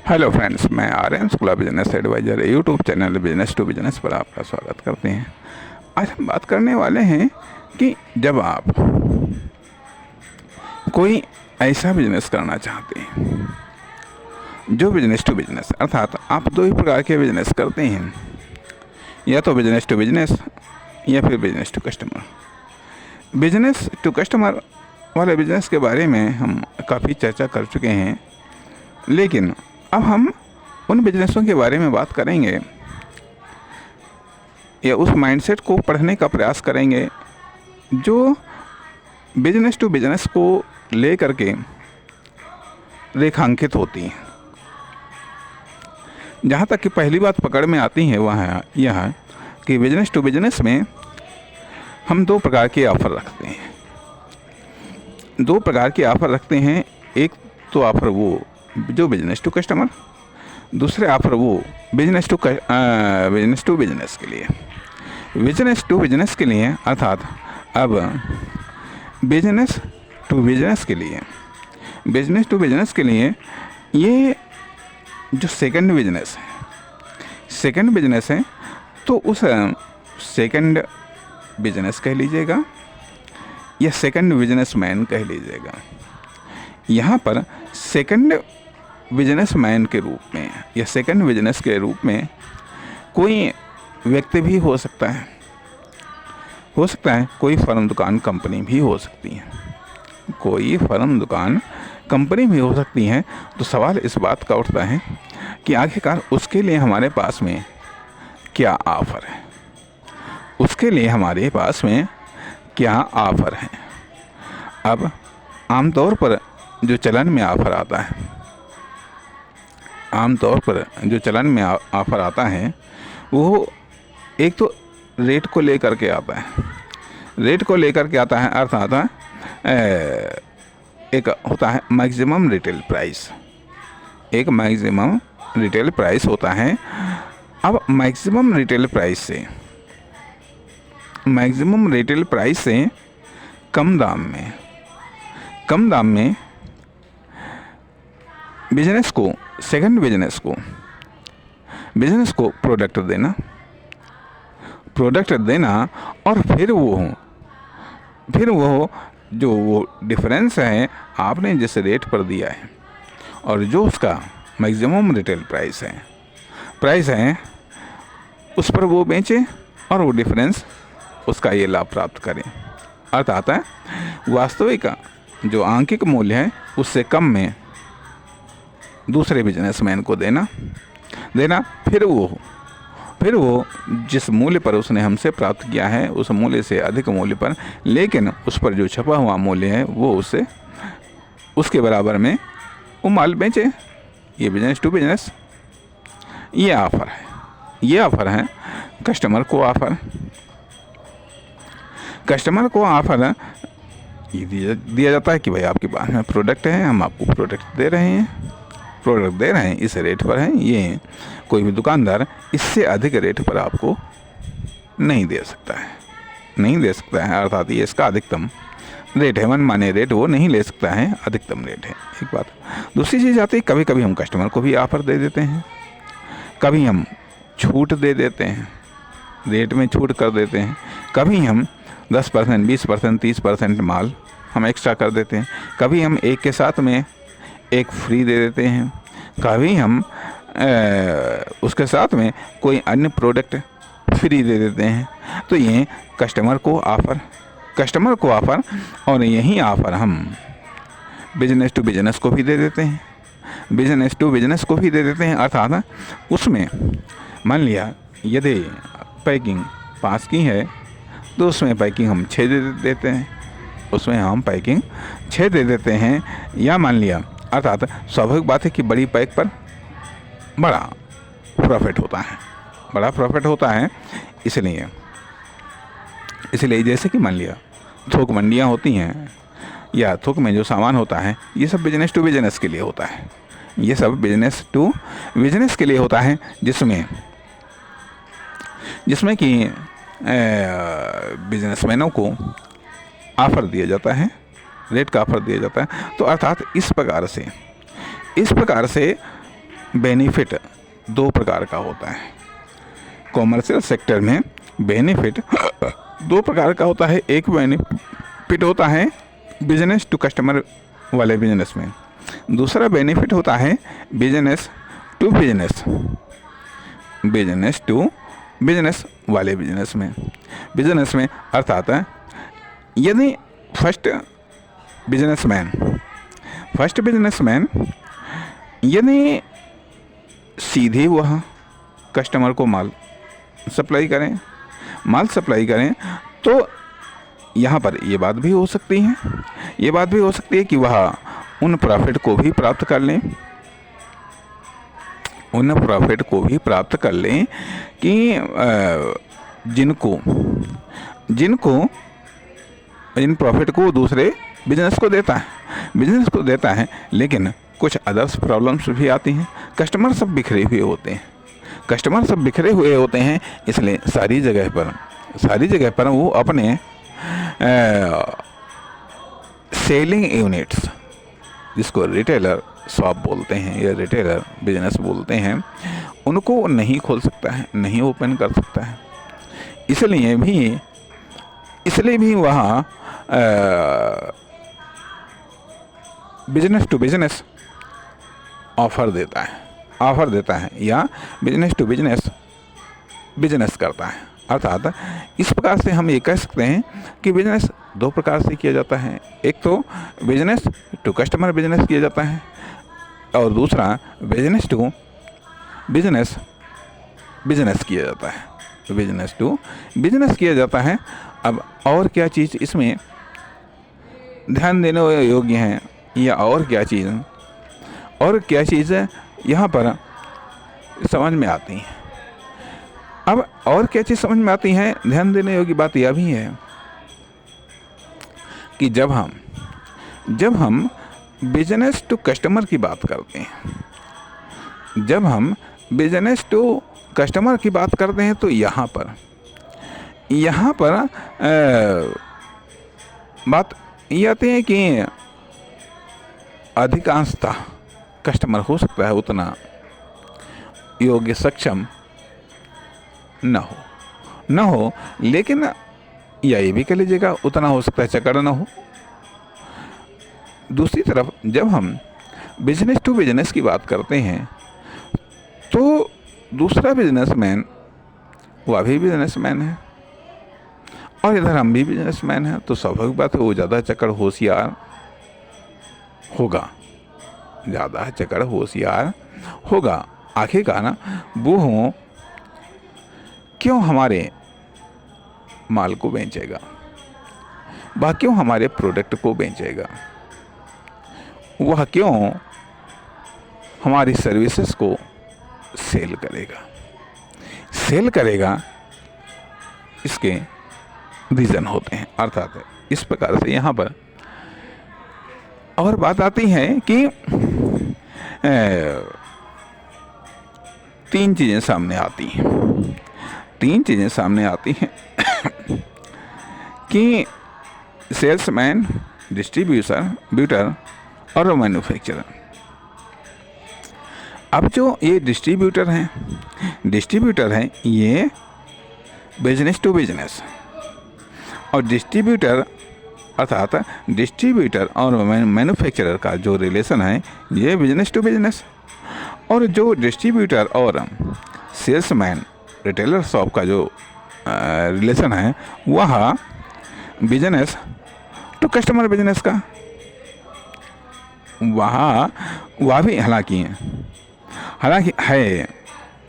Hello friends, मैं Aryan Shukla business advisor YouTube channel business to business पर आपका स्वागत करते हैं। आज हम बात करने वाले हैं कि जब आप कोई ऐसा बिजनेस करना चाहते हैं जो बिजनेस टू बिजनेस, अर्थात आप दो ही प्रकार के बिजनेस करते हैं, या तो बिजनेस टू बिजनेस या फिर business to customer. Business to customer वाले बिजनेस के बारे में हम काफ़ी चर्चा कर चुके हैं, लेकिन अब हम उन बिजनेसों के बारे में बात करेंगे या उस माइंडसेट को पढ़ने का प्रयास करेंगे जो बिजनेस टू बिजनेस को ले करके रेखांकित होती हैं। जहाँ तक कि पहली बात पकड़ में आती है वह है यह कि बिजनेस टू बिजनेस में हम दो प्रकार के ऑफ़र रखते हैं। दो प्रकार के ऑफ़र रखते हैं। एक तो ऑफ़र वो जो बिजनेस टू कस्टमर, दूसरे ऑफ़र वो बिजनेस टू बिजनेस के लिए। बिजनेस टू बिजनेस के लिए अर्थात अब बिजनेस टू बिजनेस के लिए ये जो सेकंड बिजनेस है तो उस सेकंड बिजनेस कह लीजिएगा या सेकंड बिजनेसमैन कह लीजिएगा। यहाँ पर सेकंड बिजनेसमैन के रूप में या सेकंड बिजनेस के रूप में कोई व्यक्ति भी हो सकता है, कोई फर्म दुकान कंपनी भी हो सकती है, तो सवाल इस बात का उठता है कि आखिरकार उसके लिए हमारे पास में क्या ऑफ़र है। अब आमतौर पर जो चलन में ऑफ़र आता है वो एक तो रेट को लेकर के आता है। अर्थात एक होता है मैक्सिमम रिटेल प्राइस होता है। अब मैक्सिमम रिटेल प्राइस से कम दाम में बिजनेस को प्रोडक्ट देना और फिर वो जो वो डिफरेंस है आपने जिस रेट पर दिया है और जो उसका मैक्सिमम रिटेल प्राइस है उस पर वो बेचे और वो डिफरेंस उसका ये लाभ प्राप्त करें। अर्थात वास्तविक जो आंकिक मूल्य है उससे कम में दूसरे बिजनेसमैन को देना फिर वो जिस मूल्य पर उसने हमसे प्राप्त किया है उस मूल्य से अधिक मूल्य पर, लेकिन उस पर जो छपा हुआ मूल्य है वो उसके बराबर में वो माल बेचे। ये बिजनेस टू बिजनेस ये ऑफ़र है। कस्टमर को ऑफ़र ये दिया जाता है कि भाई आपके पास में प्रोडक्ट है, हम आपको प्रोडक्ट दे रहे हैं, इस रेट पर है। ये कोई भी दुकानदार इससे अधिक रेट पर आपको नहीं दे सकता है। अर्थात ये इसका अधिकतम रेट है, मनमाने रेट वो नहीं ले सकता है, अधिकतम रेट है। एक बात। दूसरी चीज़ आती है, कभी कभी हम कस्टमर को भी ऑफ़र दे देते हैं, कभी हम छूट दे देते हैं, रेट में छूट कर देते हैं, कभी हम 10%, 20%, 30% माल हम एक्स्ट्रा कर देते हैं, कभी हम एक के साथ में एक फ्री दे देते हैं, कभी हम उसके साथ में कोई अन्य प्रोडक्ट फ्री दे देते हैं। तो ये कस्टमर को ऑफ़र और यही ऑफ़र हम बिजनेस टू बिजनेस को भी दे देते हैं। अर्थात उसमें मान लिया यदि पैकिंग 5 की है तो उसमें पैकिंग हम 6 दे देते हैं, या मान लिया। अर्थात स्वाभाविक बात है कि बड़ी पैक पर बड़ा प्रॉफिट होता है। इसलिए जैसे कि मान लिया थोक मंडियाँ होती हैं या थोक में जो सामान होता है ये सब बिजनेस टू बिजनेस के लिए होता है, जिसमें कि बिजनेसमैनों को ऑफ़र दिया जाता है, रेट का ऑफ़र दिया जाता है। तो अर्थात इस प्रकार से बेनिफिट दो प्रकार का होता है। कॉमर्शियल सेक्टर में बेनिफिट दो प्रकार का होता है। एक बेनिफिट होता है बिजनेस टू कस्टमर वाले बिजनेस में, दूसरा बेनिफिट होता है business to business, business to business वाले बिजनेस में अर्थात यदि फर्स्ट बिजनेसमैन यदि सीधे वह कस्टमर को माल सप्लाई करें तो यहाँ पर ये बात भी हो सकती है कि वह उन प्रॉफिट को भी प्राप्त कर लें कि जिन प्रॉफिट को दूसरे बिजनेस को देता है, लेकिन कुछ अदर्स प्रॉब्लम्स भी आती हैं। कस्टमर सब बिखरे हुए होते हैं, इसलिए सारी जगह पर वो अपने सेलिंग यूनिट्स, जिसको रिटेलर शॉप बोलते हैं या रिटेलर बिजनेस बोलते हैं, उनको नहीं खोल सकता है, नहीं ओपन कर सकता है। इसलिए भी वहाँ बिजनेस टू बिजनेस ऑफर देता है या बिजनेस टू बिजनेस करता है। अर्थात इस प्रकार से हम ये कह सकते हैं कि बिजनेस दो प्रकार से किया जाता है। एक तो बिजनेस टू कस्टमर बिजनेस किया जाता है और दूसरा बिजनेस टू बिजनेस किया जाता है, बिजनेस टू बिजनेस किया जाता है। अब और क्या चीज़ इसमें ध्यान देने योग्य है या और क्या चीज़ यहाँ पर समझ में आती है। अब और क्या चीज़ समझ में आती है, ध्यान देने योग्य बात यह भी है कि जब हम बिजनेस टू कस्टमर की बात करते हैं, तो यहाँ पर बात ये आती है कि अधिकांशतः कस्टमर हो सकता है उतना योग्य सक्षम न हो, लेकिन या ये भी कह लीजिएगा उतना हो सकता है चकड़ न हो। दूसरी तरफ जब हम बिजनेस टू बिजनेस की बात करते हैं तो दूसरा बिजनेसमैन वह भी बिजनेसमैन है और इधर हम भी बिजनेसमैन हैं, तो स्वाभाविक बात है वो ज़्यादा चकड़ होशियार होगा। आखिरकार वो क्यों हमारे माल को बेचेगा, वह क्यों हमारे प्रोडक्ट को बेचेगा, वह क्यों हमारी सर्विसेज को सेल करेगा, इसके रीज़न होते हैं। अर्थात इस प्रकार से यहाँ पर और बात आती है कि तीन चीज़ें सामने आती हैं कि सेल्समैन, डिस्ट्रीब्यूटर और मैन्युफैक्चरर। अब जो ये डिस्ट्रीब्यूटर हैं ये बिजनेस टू बिजनेस, और डिस्ट्रीब्यूटर और मैन्युफैक्चरर का जो रिलेशन है ये बिजनेस टू बिजनेस, और जो डिस्ट्रीब्यूटर और सेल्समैन रिटेलर शॉप का जो रिलेशन है वह बिजनेस टू कस्टमर बिजनेस का, वह भी हालांकि है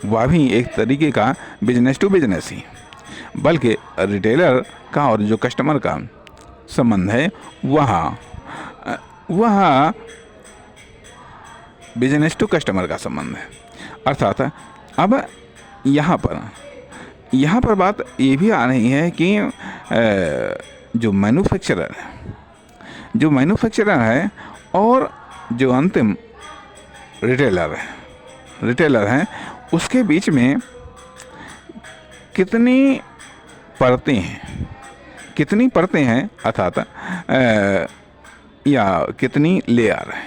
वह भी एक तरीके का बिजनेस टू बिजनेस ही, बल्कि रिटेलर का और जो कस्टमर का संबंध है वह बिजनेस टू कस्टमर का संबंध है। अर्थात अब यहाँ पर बात ये भी आ रही है कि जो मैन्युफैक्चरर है और जो अंतिम रिटेलर है उसके बीच में कितनी परतें हैं अर्थात या कितनी लेयर है,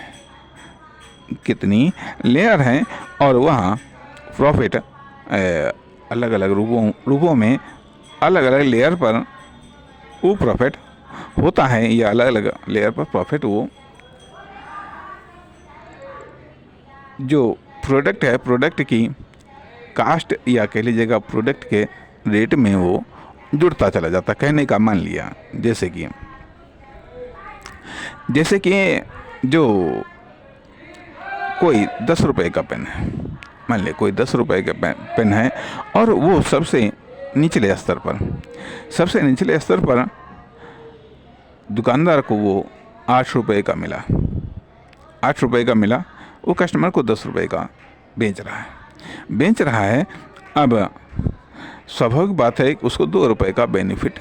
कितनी लेयर हैं, और वहाँ प्रॉफिट अलग अलग रूपों में अलग अलग लेयर पर वो प्रॉफिट होता है, या अलग अलग लेयर पर प्रॉफिट वो जो प्रोडक्ट है, प्रोडक्ट की कास्ट या कह लीजिएगा प्रोडक्ट के रेट में वो जुड़ता चला जाता। कहने का मान लिया जैसे कि जो कोई 10 रुपए का पेन है, मान ले कोई 10 रुपए का पेन है, और वो सबसे निचले स्तर पर दुकानदार को वो 8 रुपए का मिला, 8 रुपए का मिला, वो कस्टमर को 10 रुपए का बेच रहा है। अब स्वाभाविक बात है कि उसको 2 रुपए का बेनिफिट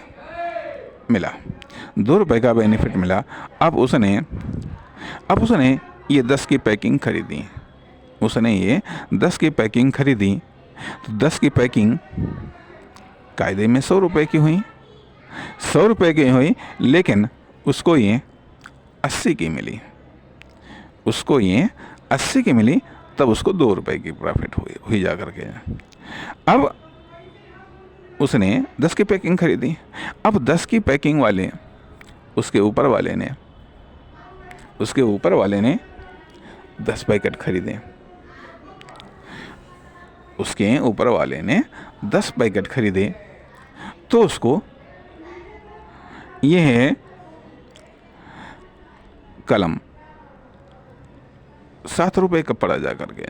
मिला, 2 रुपए का बेनिफिट मिला। अब उसने ये 10 की पैकिंग खरीदी, तो 10 की पैकिंग कायदे में 100 रुपए की हुई, लेकिन उसको ये 80 की मिली, तब उसको 2 रुपए की प्रॉफिट हुई जा करके। अब उसने 10 की पैकिंग खरीदी। अब 10 की पैकिंग वाले उसके ऊपर वाले ने 10 पैकेट खरीदे, उसके ऊपर वाले ने 10 पैकेट खरीदे, तो उसको यह कलम 7 रुपए का पड़ा जा करके,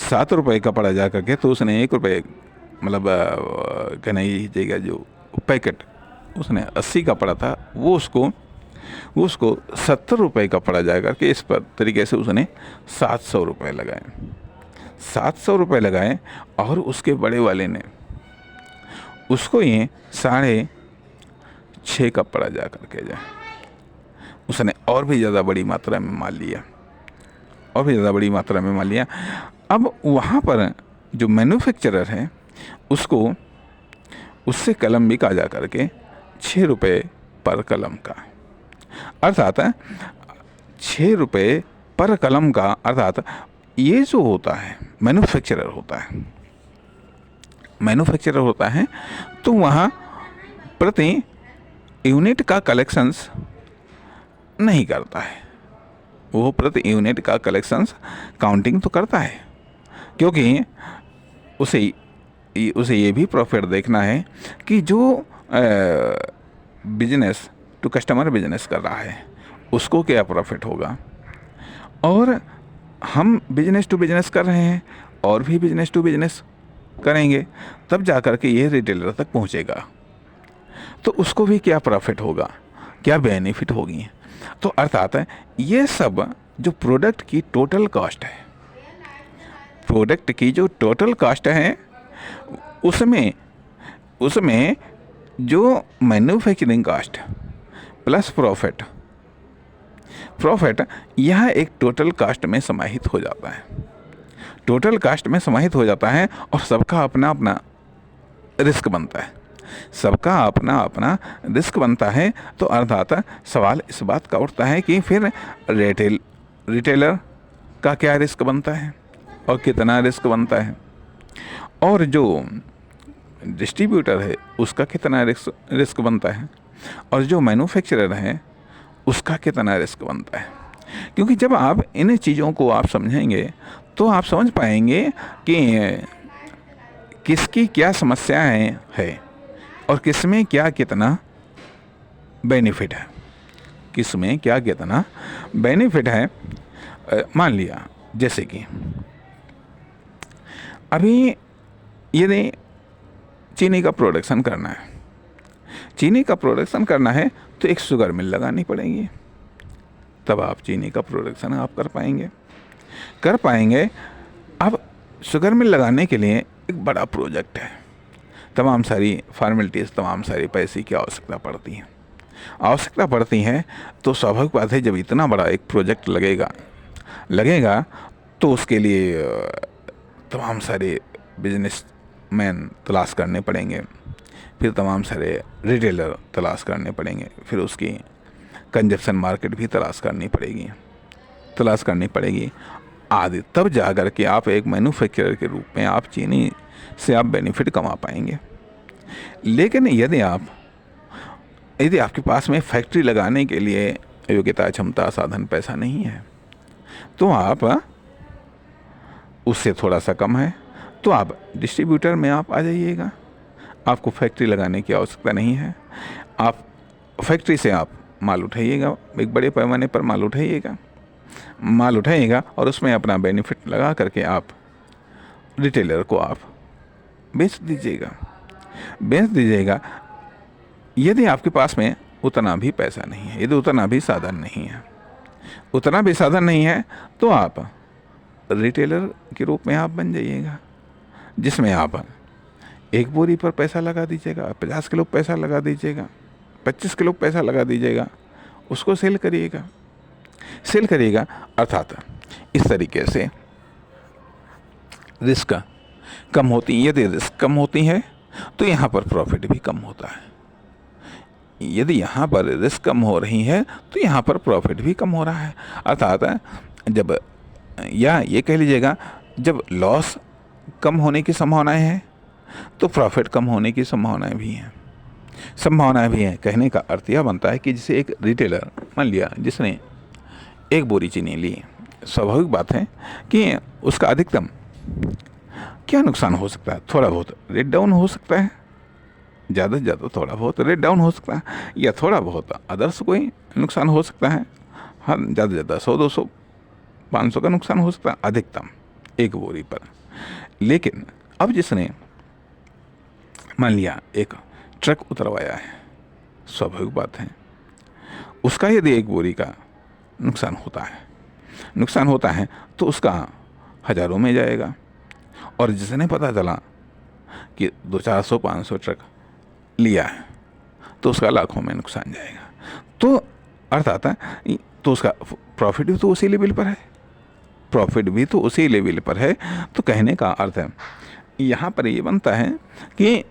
7 रुपए का पड़ा जा करके। तो उसने 1 रुपए, मतलब कहना यही चाहिएगा, जो पैकेट उसने 80 का पड़ा था, वो उसको 70 रुपए का पड़ा जा करके। इस पर तरीके से उसने 700 रुपए लगाए, और उसके बड़े वाले ने उसको ये 6.5 का पड़ा जा करके उसने और भी ज़्यादा बड़ी मात्रा में माल लिया। अब वहाँ पर जो मैन्युफैक्चरर है उससे कलम बिका जा करके 6 रुपये पर कलम का, अर्थात 6 रुपये पर कलम का। अर्थात ये जो होता है मैन्युफैक्चरर होता है, तो वहाँ प्रति यूनिट का कलेक्शंस नहीं करता है, वो प्रति यूनिट का कलेक्शंस काउंटिंग तो करता है, क्योंकि उसे ये भी प्रॉफिट देखना है कि जो बिजनेस टू कस्टमर बिजनेस कर रहा है उसको क्या प्रॉफिट होगा। और हम बिजनेस टू बिजनेस कर रहे हैं, और भी बिजनेस टू बिजनेस करेंगे, तब जा कर के ये रिटेलर तक पहुंचेगा, तो उसको भी क्या प्रॉफिट होगा, क्या बेनिफिट होगी। तो अर्थात ये सब जो प्रोडक्ट की टोटल कॉस्ट है, उसमें जो मैन्युफैक्चरिंग कॉस्ट प्लस प्रॉफिट यह एक टोटल कास्ट में समाहित हो जाता है। और सबका अपना अपना रिस्क बनता है। तो अर्थात सवाल इस बात का उठता है कि फिर रिटेलर का क्या रिस्क बनता है और कितना रिस्क बनता है, और जो डिस्ट्रीब्यूटर है उसका कितना रिस्क बनता है, और जो मैन्युफैक्चरर है उसका कितना रिस्क बनता है। क्योंकि जब आप इन चीज़ों को आप समझेंगे तो आप समझ पाएंगे कि किसकी क्या समस्याएं है और किसमें क्या कितना बेनिफिट है। मान लिया जैसे कि अभी यदि चीनी का प्रोडक्शन करना है तो एक शुगर मिल लगानी पड़ेगी, तब आप चीनी का प्रोडक्शन आप कर पाएंगे। अब शुगर मिल लगाने के लिए एक बड़ा प्रोजेक्ट है, तमाम सारी फॉर्मेलिटीज़, तमाम सारी पैसे की आवश्यकता पड़ती है। तो स्वाभाविक बात है, जब इतना बड़ा एक प्रोजेक्ट लगेगा तो उसके लिए तमाम सारे बिजनेसमैन तलाश करने पड़ेंगे, फिर तमाम सारे रिटेलर तलाश करने पड़ेंगे, फिर उसकी कंजप्शन मार्केट भी तलाश करनी पड़ेगी, तलाश करनी पड़ेगी आदि, तब जाकर के आप एक मैन्युफैक्चरर के रूप में आप चीनी से आप बेनिफिट कमा पाएंगे। लेकिन यदि आपके पास में फैक्ट्री लगाने के लिए योग्यता, क्षमता, साधन, पैसा नहीं है, तो आप उससे थोड़ा सा कम है तो आप डिस्ट्रीब्यूटर में आप आ जाइएगा। आपको फैक्ट्री लगाने की आवश्यकता नहीं है। आप फैक्ट्री से आप माल उठाइएगा, एक बड़े पैमाने पर माल उठाइएगा और उसमें अपना बेनिफिट लगा करके आप रिटेलर को आप बेच दीजिएगा। यदि आपके पास में उतना भी पैसा नहीं है, यदि उतना भी साधन नहीं है, तो आप रिटेलर के रूप में आप बन जाइएगा, जिसमें आप 1 बोरी पर पैसा लगा दीजिएगा, 50 किलो पैसा लगा दीजिएगा, 25 किलो पैसा लगा दीजिएगा, उसको सेल करिएगा। अर्थात इस तरीके से रिस्क कम होती है। यदि रिस्क कम होती है तो यहाँ पर प्रॉफिट भी कम होता है। यदि यहाँ पर रिस्क कम हो रही है तो यहाँ पर प्रॉफिट भी कम हो रहा है। अर्थात जब, या ये कह लीजिएगा, जब लॉस कम होने की संभावनाएं हैं तो प्रॉफिट कम होने की संभावनाएं भी हैं। कहने का अर्थ यह बनता है कि जैसे एक रिटेलर, मान लिया जिसने 1 बोरी चीनी ली, स्वाभाविक बात है कि उसका अधिकतम क्या नुकसान हो सकता है? थोड़ा बहुत रेट डाउन हो सकता है, ज़्यादा से ज़्यादा थोड़ा बहुत रेट डाउन हो सकता है, या थोड़ा बहुत अदर्स कोई नुकसान हो सकता है। हाँ, ज़्यादा से ज़्यादा 100, 200, 500 का नुकसान हो सकता है अधिकतम 1 बोरी पर। लेकिन अब जिसने मान लिया एक ट्रक उतरवाया है, स्वाभाविक बात है उसका यदि 1 बोरी का नुकसान होता है तो उसका हज़ारों में जाएगा, और जिसने पता चला कि 200, 400, 500 ट्रक लिया है तो उसका लाखों में नुकसान जाएगा। तो अर्थ आता है, तो उसका प्रॉफिट भी तो उसी लेवल पर है। तो कहने का अर्थ है यहाँ पर ये बनता है कि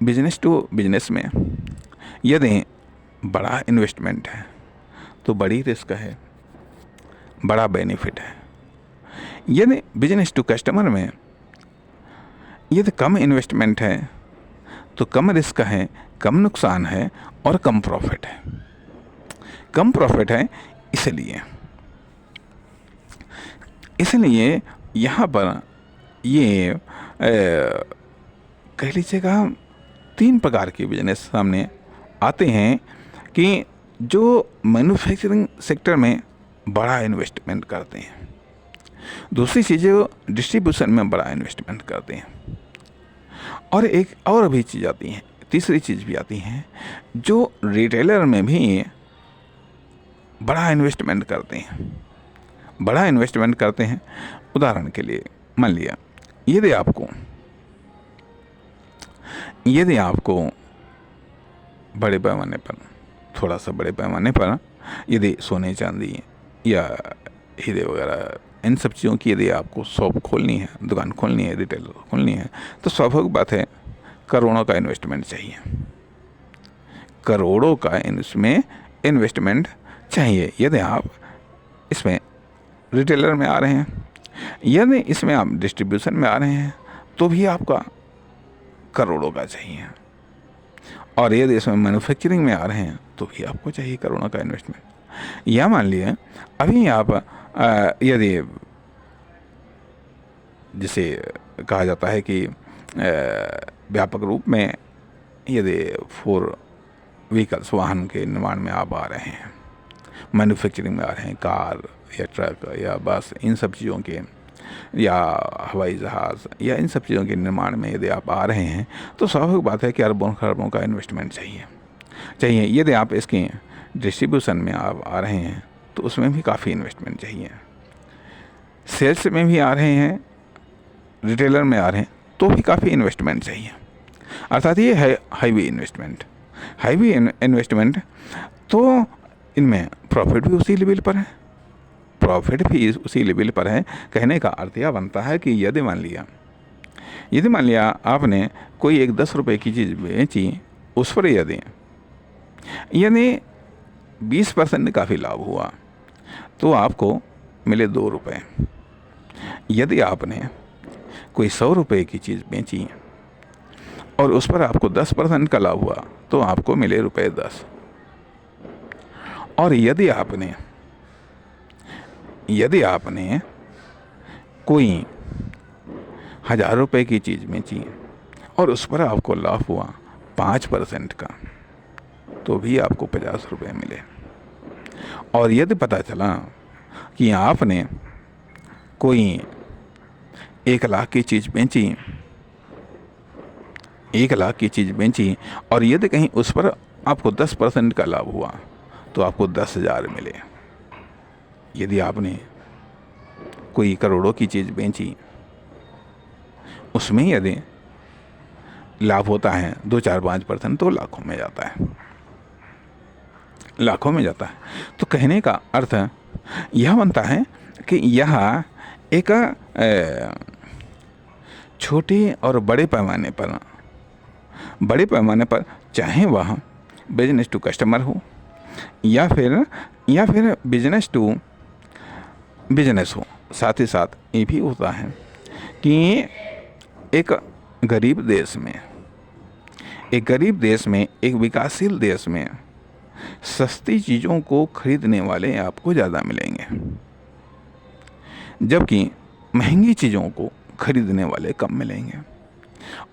बिजनेस टू बिजनेस में यदि बड़ा इन्वेस्टमेंट है तो बड़ी रिस्क है, बड़ा बेनिफिट है। यदि बिजनेस टू कस्टमर में यदि कम इन्वेस्टमेंट है तो कम रिस्क है, कम नुकसान है और कम प्रॉफिट है। इसलिए यहाँ पर ये कह लीजिएगा 3 प्रकार के बिजनेस सामने आते हैं कि जो मैन्युफैक्चरिंग सेक्टर में बड़ा इन्वेस्टमेंट करते हैं, दूसरी चीज़ें डिस्ट्रीब्यूशन में बड़ा इन्वेस्टमेंट करते हैं, और एक और भी चीज़ आती है, तीसरी चीज़ भी आती है जो रिटेलर में भी बड़ा इन्वेस्टमेंट करते हैं। उदाहरण के लिए मान लिया यदि आपको बड़े पैमाने पर, थोड़ा सा बड़े पैमाने पर यदि सोने चांदी या हीरे वगैरह इन सब चीज़ों की यदि आपको शॉप खोलनी है, दुकान खोलनी है, रिटेल खोलनी है, तो स्वाभाविक बात है करोड़ों का इन्वेस्टमेंट चाहिए। यदि आप इसमें रिटेलर में आ रहे हैं, यदि इसमें आप डिस्ट्रीब्यूशन में आ रहे हैं तो भी आपका करोड़ों का चाहिए, और यदि इसमें मैन्युफैक्चरिंग में आ रहे हैं तो भी आपको चाहिए करोड़ों का इन्वेस्टमेंट। या मान लिए अभी आप यदि जिसे कहा जाता है कि व्यापक रूप में यदि 4 व्हीकल्स, वाहन के निर्माण में आप आ रहे हैं, मैन्युफैक्चरिंग में आ रहे हैं, कार या ट्रक या बस, इन सब चीज़ों के, या हवाई जहाज़ या इन सब चीज़ों के निर्माण में यदि आप आ रहे हैं तो स्वाभाविक बात है कि अरबों खरबों का इन्वेस्टमेंट चाहिए। यदि आप इसके डिस्ट्रीब्यूशन में आप आ रहे हैं तो उसमें भी काफ़ी इन्वेस्टमेंट चाहिए। सेल्स में भी आ रहे हैं, रिटेलर में आ रहे हैं तो भी काफ़ी इन्वेस्टमेंट चाहिए। अर्थात ये है हाईवी इन्वेस्टमेंट। तो इनमें प्रॉफिट भी उसी लेवल पर है। कहने का अर्थ यह बनता है कि यदि मान लिया आपने कोई एक 10 रुपए की चीज़ बेची, उस पर यदि 20% काफ़ी लाभ हुआ तो आपको मिले 2 रुपये। यदि आपने कोई 100 रुपये की चीज़ बेची और उस पर आपको 10% का लाभ हुआ तो आपको मिले रुपये 10। और यदि आपने कोई 1000 रुपये की चीज़ बेची और उस पर आपको लाभ हुआ 5% का तो भी आपको 50 रुपये मिले। और यदि पता चला कि आपने कोई 1 लाख की चीज़ बेची, 1 लाख की चीज़ बेची और यदि कहीं उस पर आपको 10% का लाभ हुआ तो आपको 10,000 मिले। यदि आपने कोई करोड़ों की चीज़ बेची, उसमें यदि लाभ होता है 2, 4, 5% तो लाखों में जाता है, लाखों में जाता है। तो कहने का अर्थ यह बनता है कि यह एक छोटे और बड़े पैमाने पर चाहे वह बिजनेस टू कस्टमर हो या फिर बिजनेस टू बिजनेस हो, साथ ही साथ ये भी होता है कि एक गरीब देश में, एक विकासशील देश में सस्ती चीज़ों को खरीदने वाले आपको ज़्यादा मिलेंगे, जबकि महंगी चीज़ों को खरीदने वाले कम मिलेंगे।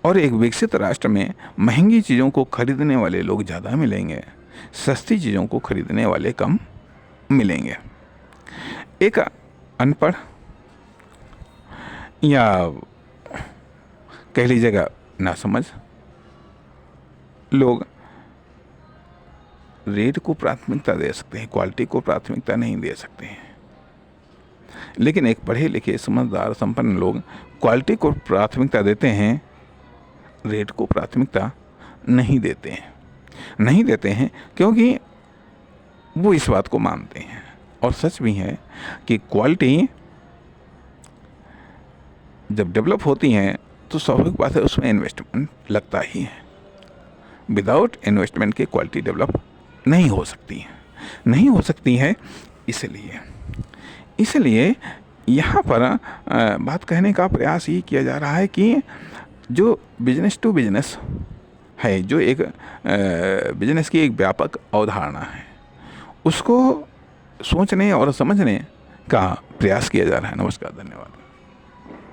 और एक विकसित राष्ट्र में महंगी चीज़ों को खरीदने वाले लोग ज़्यादा मिलेंगे, सस्ती चीज़ों को खरीदने वाले कम मिलेंगे। एक अनपढ़ या कह लीजिएगा नासमझ लोग रेट को प्राथमिकता दे सकते हैं, क्वालिटी को प्राथमिकता नहीं दे सकते हैं। लेकिन एक पढ़े लिखे समझदार संपन्न लोग क्वालिटी को प्राथमिकता देते हैं, रेट को प्राथमिकता नहीं देते हैं क्योंकि वो इस बात को मानते हैं। और सच भी है कि क्वालिटी जब डेवलप होती है तो स्वाभाविक बात है उसमें इन्वेस्टमेंट लगता ही है। विदाउट इन्वेस्टमेंट के क्वालिटी डेवलप नहीं हो सकती है। इसलिए यहाँ पर बात कहने का प्रयास ये किया जा रहा है कि जो बिजनेस टू बिजनेस है, जो एक बिजनेस की एक व्यापक अवधारणा है, उसको सोचने और समझने का प्रयास किया जा रहा है। नमस्कार, धन्यवाद।